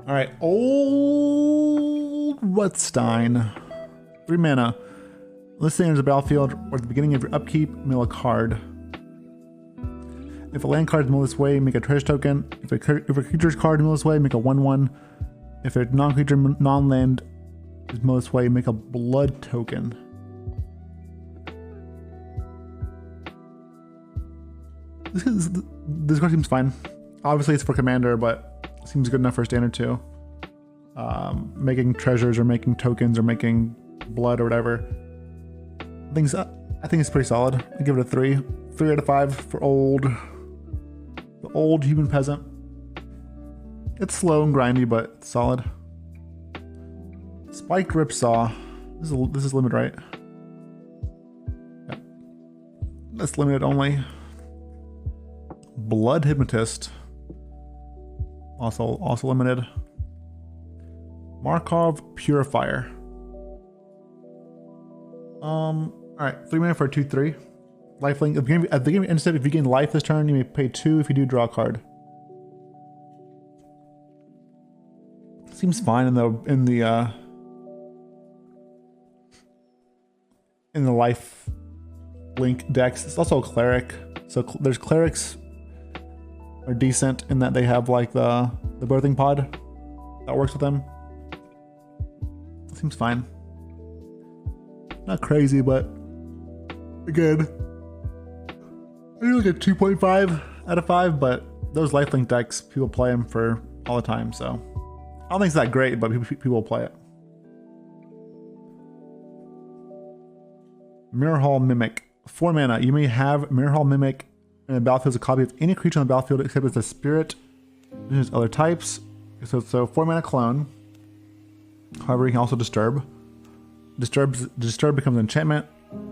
Alright, Old Rutstein. 3 mana. This thing enters the battlefield or at the beginning of your upkeep, mill a card. If a land card is milled this way, make a treasure token. If a creature's card is milled this way, make a 1/1. If a non-creature, non-land is milled this way, make a blood token. This card seems fine. Obviously it's for commander, but it seems good enough for standard too. Making treasures or making tokens or making blood or whatever. I think it's pretty solid. I give it a 3. 3 out of 5 for the old human peasant. It's slow and grindy, but it's solid. Spiked Ripsaw. This is limited, right? Yep. That's limited only. Blood Hypnotist. Also limited. Markov Purifier. Alright, 3 mana for a 2/3. Lifelink. At the game instead, if you gain life this turn, you may pay 2 if you do draw a card. Seems fine in the life link decks. It's also a cleric. So there's clerics are decent in that they have like the birthing pod that works with them. Seems fine. Not crazy, but again, I do like a 2.5 out of 5, but those lifelink decks, people play them for all the time, so I don't think it's that great, but people will play it. Mirror Hall Mimic. 4 mana. You may have Mirror Hall Mimic in the battlefield as a copy of any creature on the battlefield except it's a spirit and its other types. So 4 mana clone. However, you can also disturb. Disturb becomes an enchantment.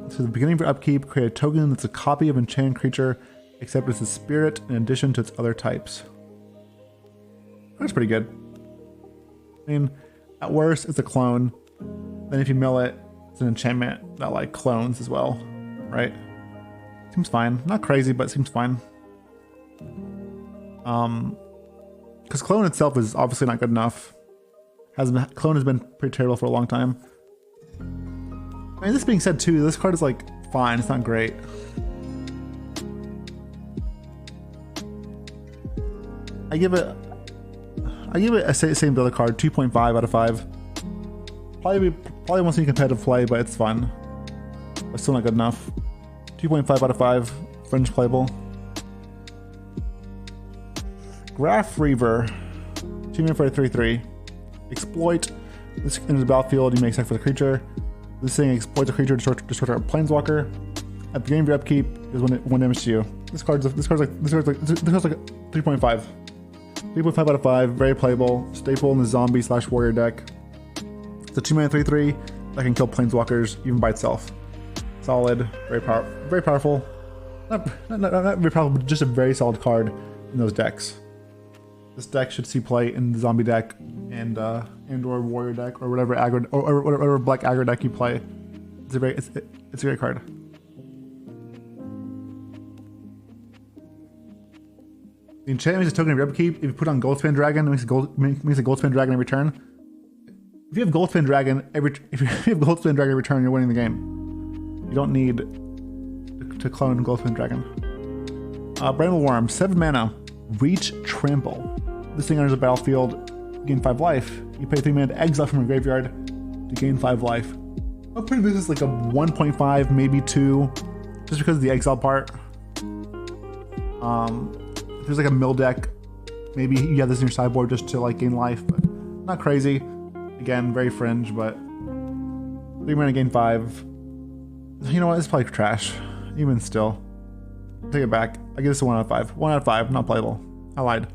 So at the beginning of your upkeep, create a token that's a copy of an enchanted creature, except it's a spirit in addition to its other types. That's pretty good. I mean, at worst, it's a clone. Then if you mill it, it's an enchantment that like clones as well, right? Seems fine. Not crazy, but seems fine. Because clone itself is obviously not good enough. Clone has been pretty terrible for a long time. I mean, this being said too, this card is like fine. It's not great. I give it a same the other card, 2.5 out of 5. Probably won't see competitive play, but it's fun. But still not good enough. 2.5 out of 5. Fringe playable. Graf Reaver. 2 mana for a 3/3. Exploit. This enters the battlefield, you make a sack for the creature. This thing exploits a creature to destroy a planeswalker. At the beginning of your upkeep, is one damage to you. This card's like 3.5. 3.5 out of 5. Very playable. Staple in the zombie/warrior deck. It's a 2 mana 3/3 that can kill planeswalkers even by itself. Solid. Very powerful. Not very powerful, but just a very solid card in those decks. This deck should see play in the zombie deck and or warrior deck or whatever aggro or whatever black aggro deck you play. It's a great card. The enchantment is a token of your upkeep. If you put on Goldspan Dragon, it makes a Goldspan Dragon every turn. If you have Goldspan Dragon every turn, you're winning the game. You don't need to clone Goldspan Dragon. Bramble Wurm, 7 mana, Reach Trample. This thing enters the battlefield, gain 5 life. You pay 3 mana to exile from your graveyard to gain 5 life. I'm putting this as like a 1.5, maybe 2, just because of the exile part. If there's like a mill deck, maybe you have this in your sideboard just to like gain life, but not crazy. Again, very fringe, but 3 mana gain 5. You know what? It's probably trash. Even still. Take it back. I give this a 1 out of 5. 1 out of 5, not playable. I lied.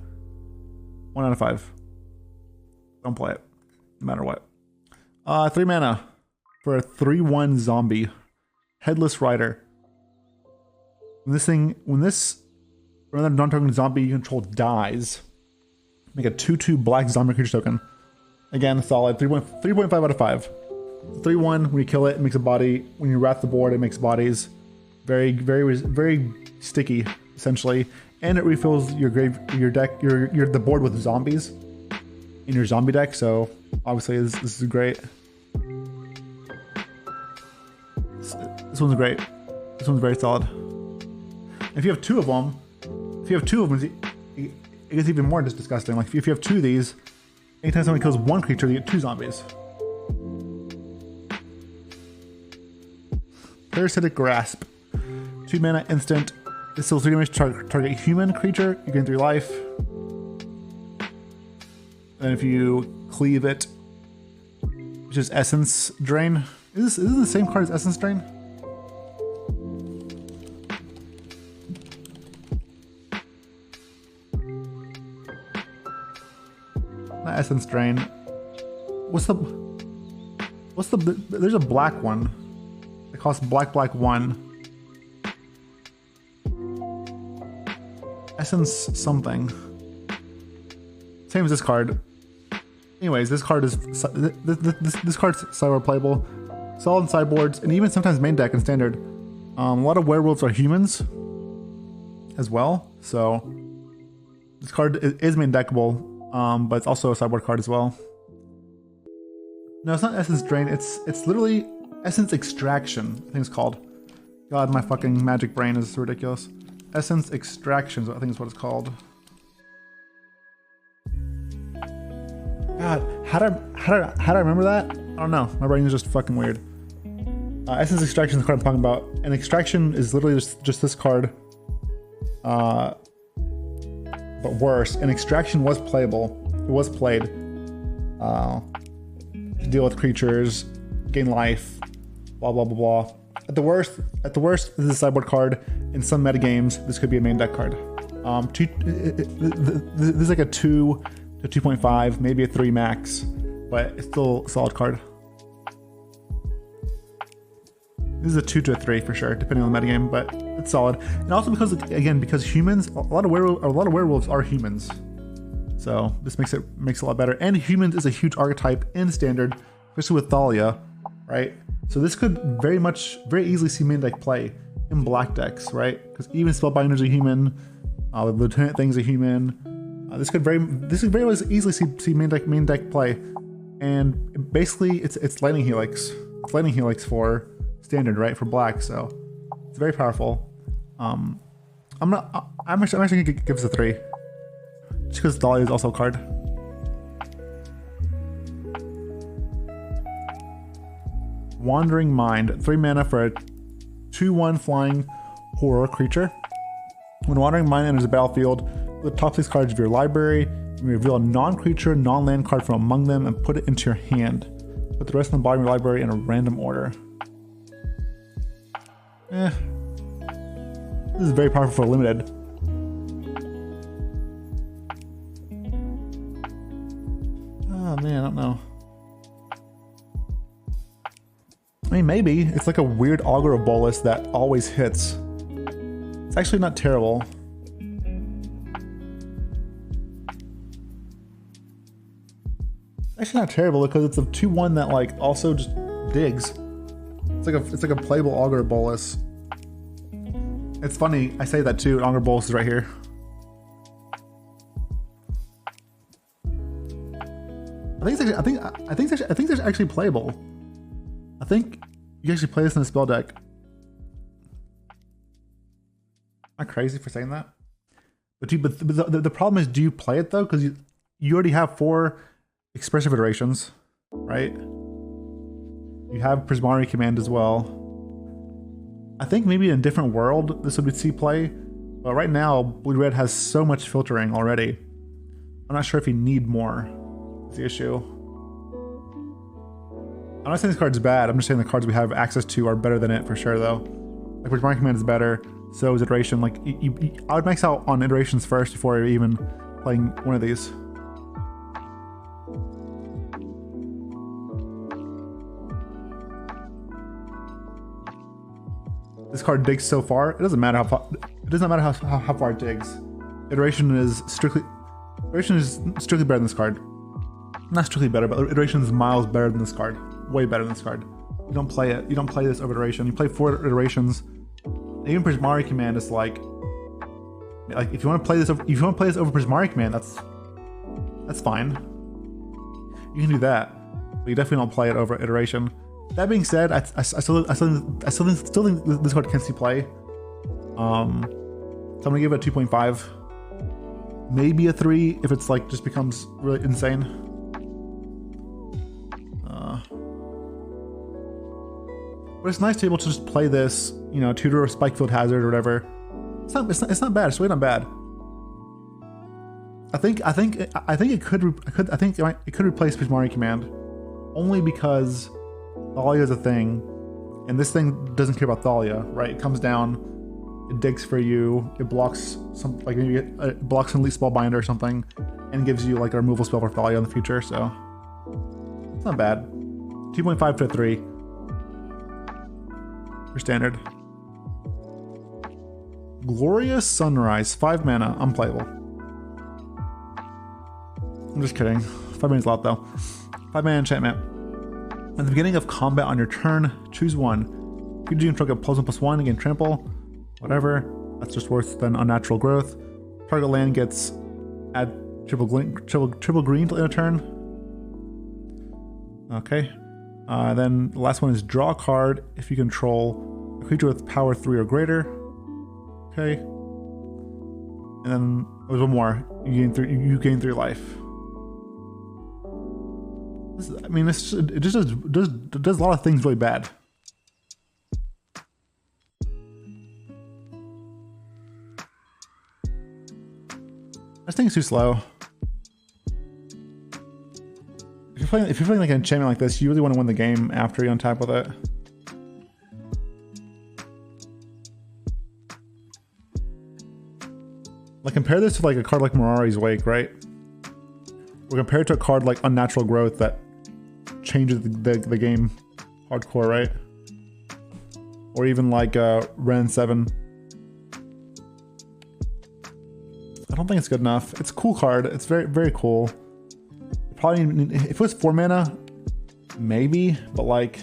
1 out of 5. Don't play it. No matter what. 3 mana for a 3/1 zombie. Headless Rider. When this another non-token zombie you control dies, make a 2/2 black zombie creature token. Again, solid. 3.5 out of 5. 3/1, when you kill it, it makes a body. When you wrath the board, it makes bodies. Very, very, very sticky, essentially. And it refills your the board with zombies. in your zombie deck, so obviously this is great. This one's great. This one's very solid. If you have two of them, it gets even more just disgusting. Like if you have two of these, anytime someone kills one creature, you get two zombies. Parasitic Grasp. 2 mana instant. This deals 3 damage to target human creature. You gain 3 life. And if you cleave it, which is Essence Drain. Is this the same card as Essence Drain? Not Essence Drain. What's the there's a black one. It costs black 1. Essence something. Same as this card. Anyways, this card is this card's sideboard playable, solid in sideboards, and even sometimes main deck and standard. A lot of werewolves are humans as well, so this card is main deckable, but it's also a sideboard card as well. No, it's not Essence Drain. It's literally Essence Extraction, I think it's called. God, my fucking magic brain is ridiculous. Essence Extraction, I think is what it's called. God, how do I remember that? I don't know. My brain is just fucking weird. Essence Extraction is the card I'm talking about, and Extraction is literally just this card, but worse. And Extraction was playable. It was played to deal with creatures, gain life, blah blah blah blah. At the worst, this is a sideboard card. In some metagames, this could be a main deck card. This is like a 2 to 2.5, maybe a 3 max, but it's still a solid card. This is a 2 to a 3 for sure, depending on the metagame, but it's solid. And also because, again, because humans, a lot of werewolves are humans, so this makes it a lot better. And humans is a huge archetype in standard, especially with Thalia, right? So this could very easily see main deck play in black decks, right? Because even Spellbinder's a human, the Lieutenant thing's a human. This could very easily see main deck play, and basically it's Lightning Helix. It's Lightning Helix for standard, right? For black, so it's very powerful. I'm actually gonna give this a 3, just because Thalia is also a card. Wandering Mind, 3 mana for a 2/1 flying horror creature. When Wandering Mind enters the battlefield, the top 6 cards of your library, you may reveal a non-creature, non-land card from among them and put it into your hand. Put the rest in the bottom of your library in a random order. This is very powerful for limited. Oh man, I don't know. I mean, maybe. It's like a weird Augur of Bolus that always hits. It's actually not terrible. Actually not terrible because it's a 2/1 that like also just digs. It's like a playable Augur of Bolus. It's funny, I say that too, Augur of Bolus is right here. I think it's actually playable. I think you can actually play this in a spell deck. Am I crazy for saying that? But the problem is, do you play it though? Because you already have 4 expressive iterations, right? You have Prismari Command as well. I think maybe in a different world this would see play, but right now Blue-Red has so much filtering already. I'm not sure if you need more. That's the issue. I'm not saying this card's bad, I'm just saying the cards we have access to are better than it for sure though. Like Prismari Command is better, so is Iteration. Like I would max out on Iterations first before even playing one of these. This card digs so far. It doesn't matter how far. It doesn't matter how far it digs. Iteration is strictly better than this card. Not strictly better, but Iteration is miles better than this card. Way better than this card. You don't play it. You don't play this over Iteration. You play 4 Iterations. Even Prismari Command is like if you want to play this over, Prismari Command, that's fine. you can do that, but you definitely don't play it over iteration. That being said, I still think this card can see play. So I'm gonna give it a 2.5, maybe a 3 if it's like just becomes really insane. But it's nice to be able to just play this, you know, tutor or Spikefield Hazard or whatever. It's not bad. It's really not bad. I think it could replace Prismari Command, only because Thalia is a thing, and this thing doesn't care about Thalia, right? It comes down, it digs for you, it blocks some, like maybe it blocks an Elite Spellbinder or something, and gives you like a removal spell for Thalia in the future. So it's not bad. 2.5 to a 3 for standard. Glorious Sunrise, 5 mana, unplayable. I'm just kidding. 5 mana's a lot though. 5 mana enchantment. At the beginning of combat on your turn, choose one. Creature you control get +1/+1, again trample, whatever. That's just worse than Unnatural Growth. Target land gets add triple green to end a turn. Okay. Then the last one is draw a card if you control a creature with power 3 or greater. Okay. And then there's one more. You gain 3 life. I mean, it just does a lot of things really bad. This thing is too slow. If you're playing like an enchantment like this, you really want to win the game after you untap with it. Like compare this to like a card like Mirari's Wake, right? Or compare it to a card like Unnatural Growth that changes the game hardcore, right? Or even like Ren 7. I don't think it's good enough. It's a cool card. It's very, very cool. Probably, if it was 4 mana, maybe, but like,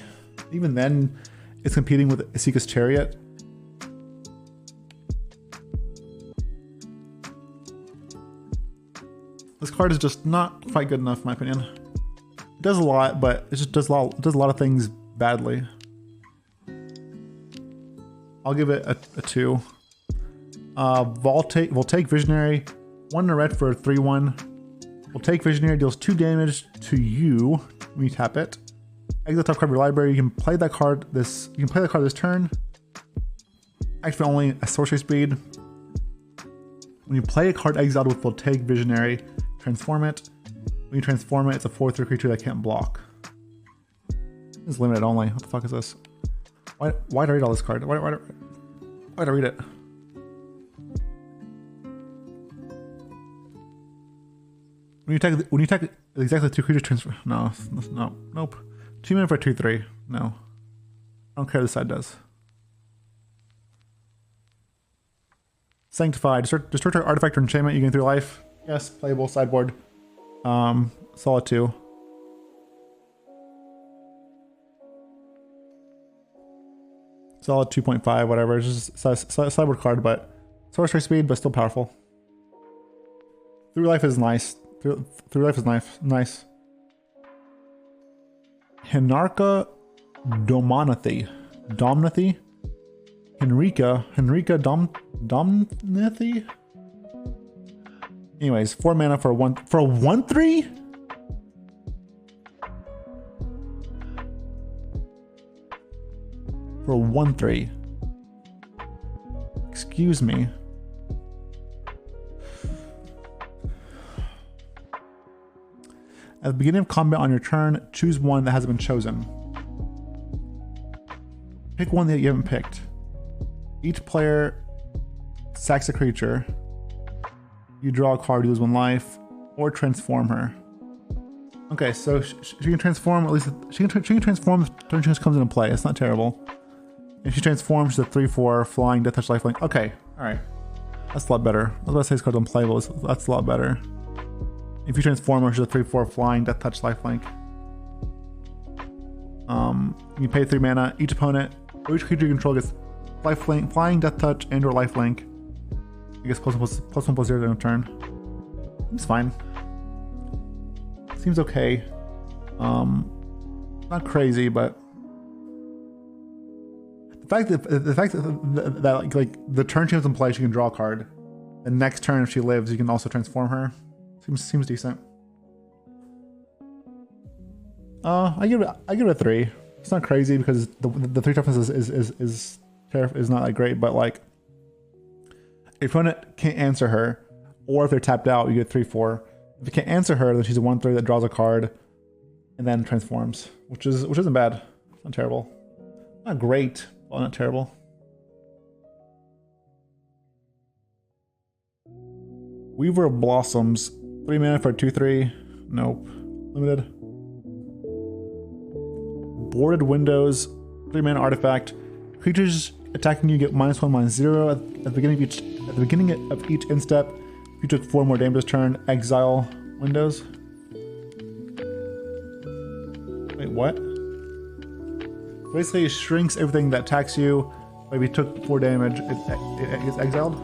even then, it's competing with Isika's Chariot. This card is just not quite good enough, in my opinion. It does a lot, but it just does a lot of things badly. I'll give it a 2. Voltaic Visionary, 1 in a red for a 3/1. Voltaic Visionary deals 2 damage to you when you tap it. Exile top card of your library. You can play that card this turn. Actually, only a sorcery speed. When you play a card exiled with Voltaic Visionary, transform it. When you transform it, it's a 4/3 creature that can't block. It's limited only. What the fuck is this? Why did I read all this card? Why did I read it? When you attack exactly 2 creatures transfer. Nope. 2 mana for 2/3. No. I don't care what this side does. Sanctify. Destroy target artifact or enchantment, you gain 3 life. Yes, playable sideboard. Solid 2. Solid 2.5, whatever. It's just a sideboard card, but sorcery speed, but still powerful. 3 life is nice. 3 life is nice. Henarka Domnathi. Henrika Domnathi. Anyways, 4 mana for a 1/3? For a 1/3. Excuse me. At the beginning of combat on your turn, choose one that hasn't been chosen. Pick one that you haven't picked. Each player sacks a creature. You draw a card, you lose 1 life, or transform her. Okay, so she can transform, at least she can transform if turn chance comes into play. It's not terrible. If she transforms, she's a 3/4 flying, death touch, lifelink. Okay, alright. That's a lot better. I was about to say this card's unplayable, that's a lot better. If you transform her, she's a 3/4 flying, death touch, lifelink. You pay 3 mana. Each opponent, or each creature you control gets lifelink, flying, death touch, and/or lifelink. I guess +1/+0 in a turn. Seems fine. Seems okay. Not crazy, but the fact that like the turn she was in play, she can draw a card. The next turn, if she lives, you can also transform her. Seems decent. I give it a 3. It's not crazy because the 3 toughness is not that great, but like if your opponent can't answer her, or if they're tapped out, you get 3/4. If you can't answer her, then she's a 1/3 that draws a card and then transforms, which isn't bad. It's not terrible. Not great, but not terrible. Weaver of Blossoms, 3 mana for 2/3. Nope. Limited. Boarded Windows, 3 mana artifact. Creatures attacking you get -1/-0 at the beginning of each instep. If you took 4 more damage this turn, exile Windows. Wait, what? Basically, it shrinks everything that attacks you. But if you took 4 damage, it gets exiled.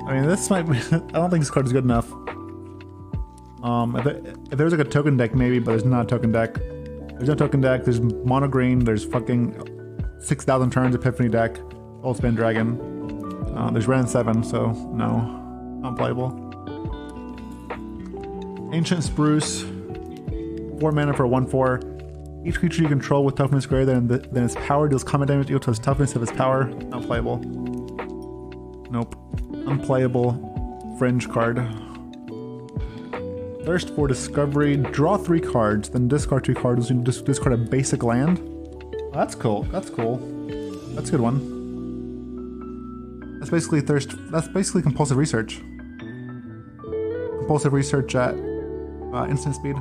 I mean, this might be, I don't think this card is good enough. If there's like a token deck, maybe, but there's not a token deck. There's no token deck, there's mono green, there's fucking 6,000 turns Epiphany deck, Old Spin Dragon. There's red and 7, so no, unplayable. Ancient Spruce, 4 mana for 1/4. Each creature you control with toughness greater than its power deals combat damage equal to its toughness of its power. Unplayable. Nope. Unplayable. Fringe card. Thirst for Discovery. Draw 3 cards, then discard 2 cards. You discard a basic land. Oh, that's cool. That's cool. That's a good one. That's basically thirst. That's basically compulsive research. Compulsive research at instant speed.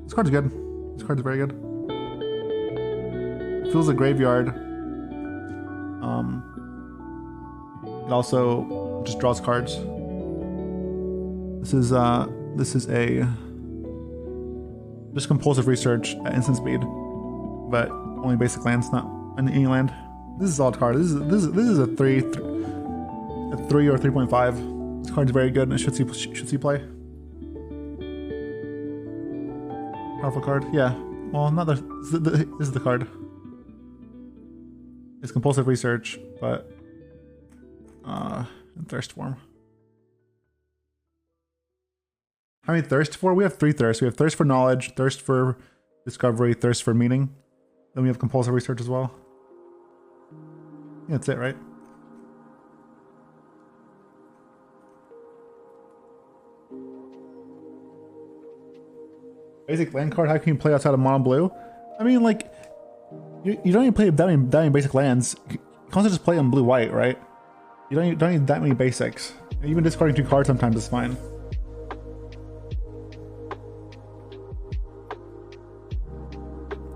This card's good. This card's very good. Fills a graveyard. It also just draws cards. This is a just compulsive research at instant speed, but only basic lands, not any land. This is a solid card. This is a 3 or 3.5. This card's very good and it should see play. Powerful card, yeah. Well, not this is the card. It's compulsive research, but in thirst form. How many thirst for? We have 3 thirsts. We have thirst for knowledge, thirst for discovery, thirst for meaning. Then we have compulsive research as well. Yeah, that's it, right? Basic land card, how can you play outside of mono blue? I mean, like, you don't even play that many basic lands. You can also just play on blue-white, right? You don't need that many basics. Even discarding 2 cards sometimes is fine.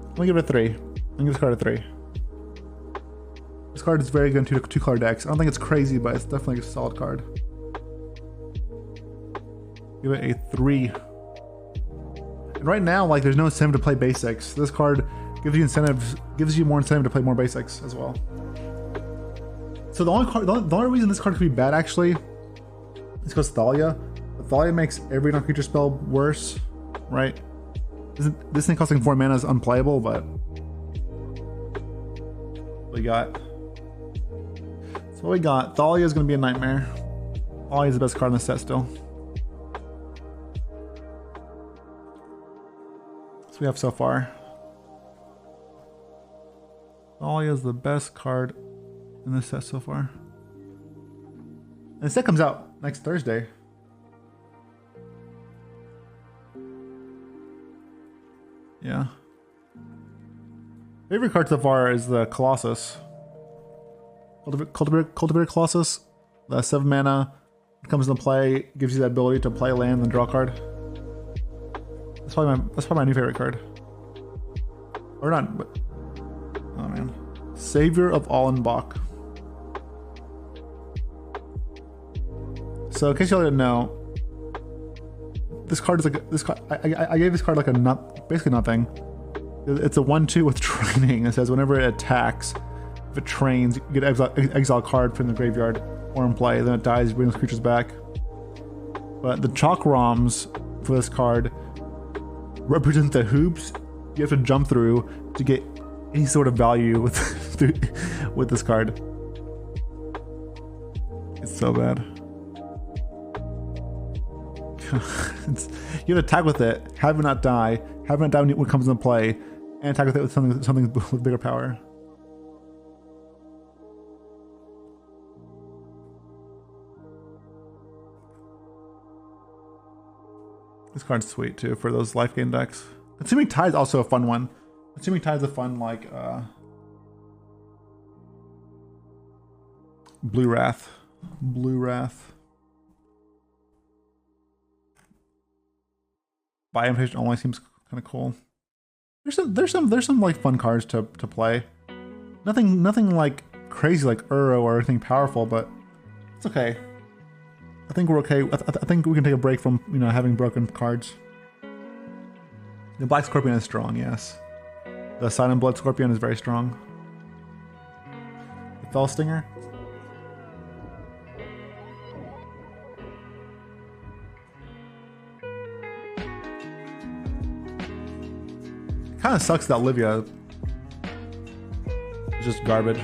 I'm gonna give it a 3. I'm gonna give this card a 3. This card is very good in 2 card decks. I don't think it's crazy, but it's definitely a solid card. Give it a 3. And right now, like, there's no incentive to play basics. This card gives you more incentive to play more basics as well. So the only reason this card could be bad actually is because Thalia. Thalia makes every non-creature spell worse, right? This thing costing 4 mana is unplayable, but we got. So what we got? Thalia is going to be a nightmare. Thalia is the best card in the set still. So we have so far. Thalia is the best card in this set so far. And the set comes out next Thursday. Yeah. Favorite card so far is the Colossus. Cultivator Colossus. The 7 mana comes into play, gives you the ability to play land and draw a card. That's probably my new favorite card. Or not, but oh man. Savior of Allenbach. So in case y'all didn't know, this card is like this card. I gave this card like basically nothing. It's a 1/2 with training. It says whenever it attacks, if it trains, you get exile a card from the graveyard or in play. Then it dies, you bring those creatures back. But the chalk ROMs for this card represent the hoops you have to jump through to get any sort of value with with this card. It's so bad. You have to attack with it, have it not die, have it not die when it comes into play, and attack with it with something with bigger power. This card's sweet too for those life gain decks. Consuming Tide is also a fun one. Consuming Tide is a fun like Blue Wrath. Blue Wrath. Buy invitation only seems kind of cool. There's some like fun cards to play. Nothing like crazy like Uro or anything powerful, but it's okay. I think we're okay. I think we can take a break from having broken cards. The Black Scorpion is strong, yes. The Silent Blood Scorpion is very strong. The Fell Stinger. Kind of sucks that Olivia is just garbage.